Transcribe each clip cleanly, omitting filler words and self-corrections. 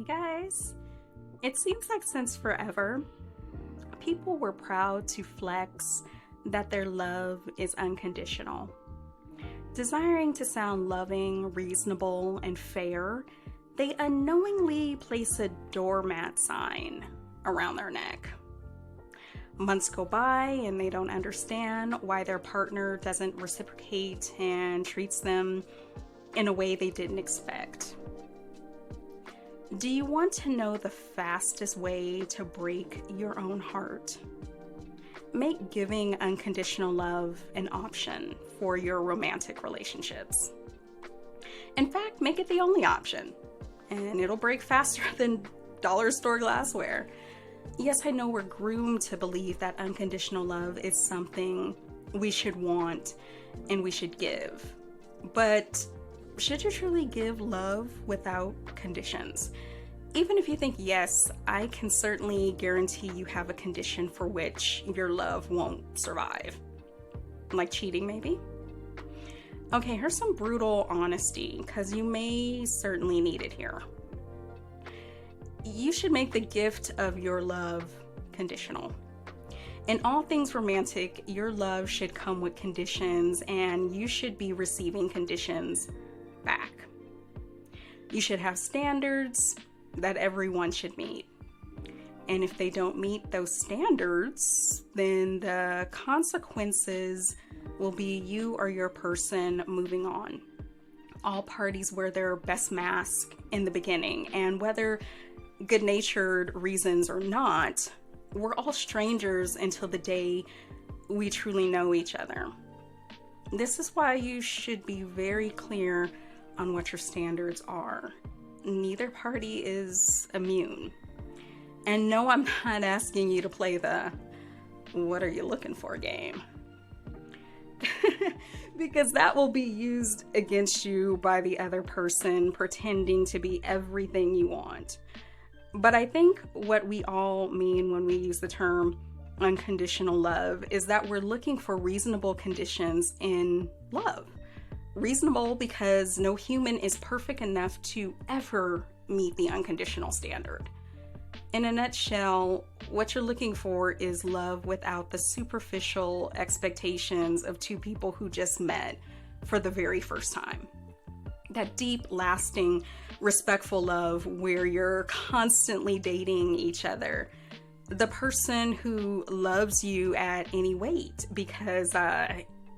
Hey guys, it seems like since forever, people were proud to flex that their love is unconditional. Desiring to sound loving, reasonable, and fair, they unknowingly place a doormat sign around their neck. Months go by and they don't understand why their partner doesn't reciprocate and treats them in a way they didn't expect. Do you want to know the fastest way to break your own heart? Make giving unconditional love an option for your romantic relationships. In fact, make it the only option, and it'll break faster than dollar store glassware. Yes, I know we're groomed to believe that unconditional love is something we should want and we should give. But should you truly give love without conditions? Even if you think yes, I can certainly guarantee you have a condition for which your love won't survive. Like cheating, maybe? Okay, here's some brutal honesty, because you may certainly need it here. You should make the gift of your love conditional. In all things romantic, your love should come with conditions, and you should be receiving conditions back. You should have standards that everyone should meet. And if they don't meet those standards, then the consequences will be you or your person moving on. All parties wear their best mask in the beginning, and whether good-natured reasons or not, we're all strangers until the day we truly know each other. This is why you should be very clear on what your standards are. Neither party is immune. And no, I'm not asking you to play the "what are you looking for" game. Because that will be used against you by the other person pretending to be everything you want. But I think what we all mean when we use the term unconditional love is that we're looking for reasonable conditions in love. Reasonable because no human is perfect enough to ever meet the unconditional standard. In a nutshell, what you're looking for is love without the superficial expectations of two people who just met for the very first time. That deep, lasting, respectful love where you're constantly dating each other. The person who loves you at any weight, because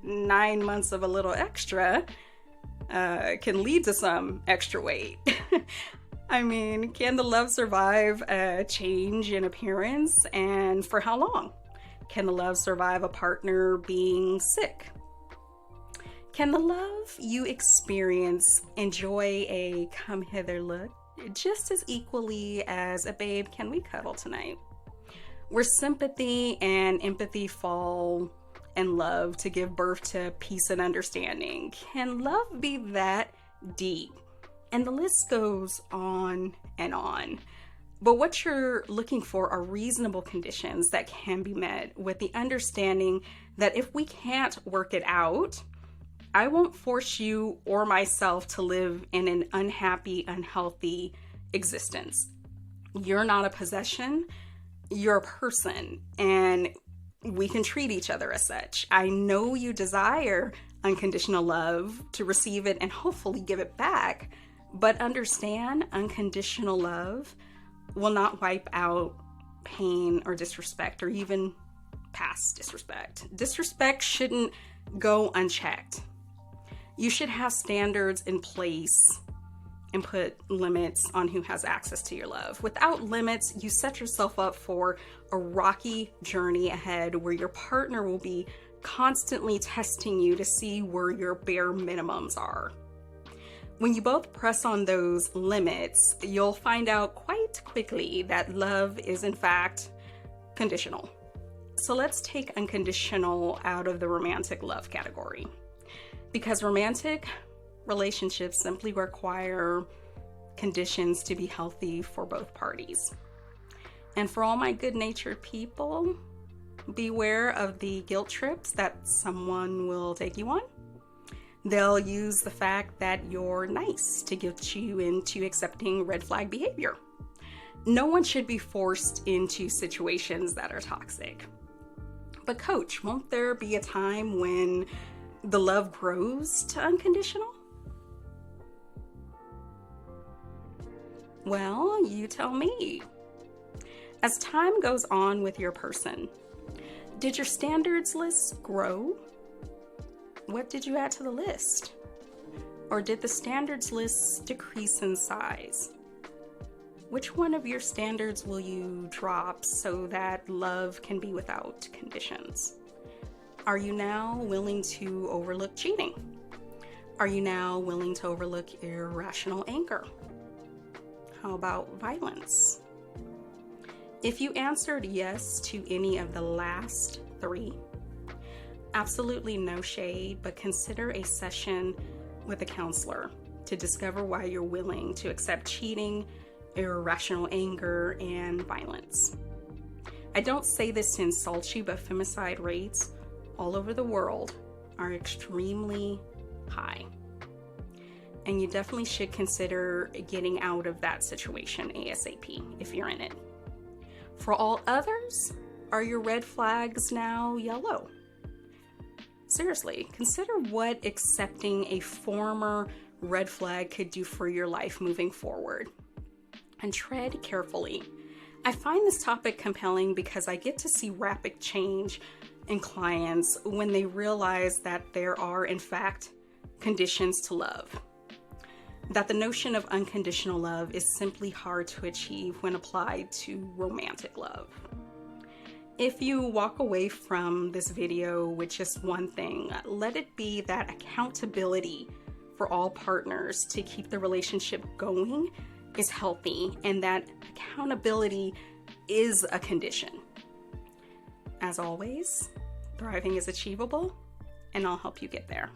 9 months of a little extra can lead to some extra weight. I mean, can the love survive a change in appearance, and for how long? Can the love survive a partner being sick? Can the love you experience enjoy a come hither look just as equally as a babe, can we cuddle tonight? Where sympathy and empathy fall and love to give birth to peace and understanding. Can love be that deep? And the list goes on and on. But what you're looking for are reasonable conditions that can be met with the understanding that if we can't work it out, I won't force you or myself to live in an unhappy, unhealthy existence. You're not a possession, you're a person, and we can treat each other as such. I know you desire unconditional love, to receive it and hopefully give it back, but understand unconditional love will not wipe out pain or disrespect or even past disrespect. Disrespect shouldn't go unchecked. You should have standards in place and put limits on who has access to your love. Without limits, you set yourself up for a rocky journey ahead where your partner will be constantly testing you to see where your bare minimums are. When you both press on those limits, you'll find out quite quickly that love is in fact conditional. So let's take unconditional out of the romantic love category. Because romantic relationships simply require conditions to be healthy for both parties. And for all my good-natured people, beware of the guilt trips that someone will take you on. They'll use the fact that you're nice to guilt you into accepting red flag behavior. No one should be forced into situations that are toxic. But coach, won't there be a time when the love grows to unconditional? Well, you tell me. As time goes on with your person, did your standards list grow? What did you add to the list? Or did the standards list decrease in size? Which one of your standards will you drop so that love can be without conditions? Are you now willing to overlook cheating? Are you now willing to overlook irrational anger? How about violence? If you answered yes to any of the last three, absolutely no shade, but consider a session with a counselor to discover why you're willing to accept cheating, irrational anger, and violence. I don't say this to insult you, but femicide rates all over the world are extremely high. And you definitely should consider getting out of that situation ASAP if you're in it. For all others, are your red flags now yellow? Seriously, consider what accepting a former red flag could do for your life moving forward. And tread carefully. I find this topic compelling because I get to see rapid change in clients when they realize that there are, in fact, conditions to love. That the notion of unconditional love is simply hard to achieve when applied to romantic love. If you walk away from this video with just one thing, let it be that accountability for all partners to keep the relationship going is healthy, and that accountability is a condition. As always, thriving is achievable, and I'll help you get there.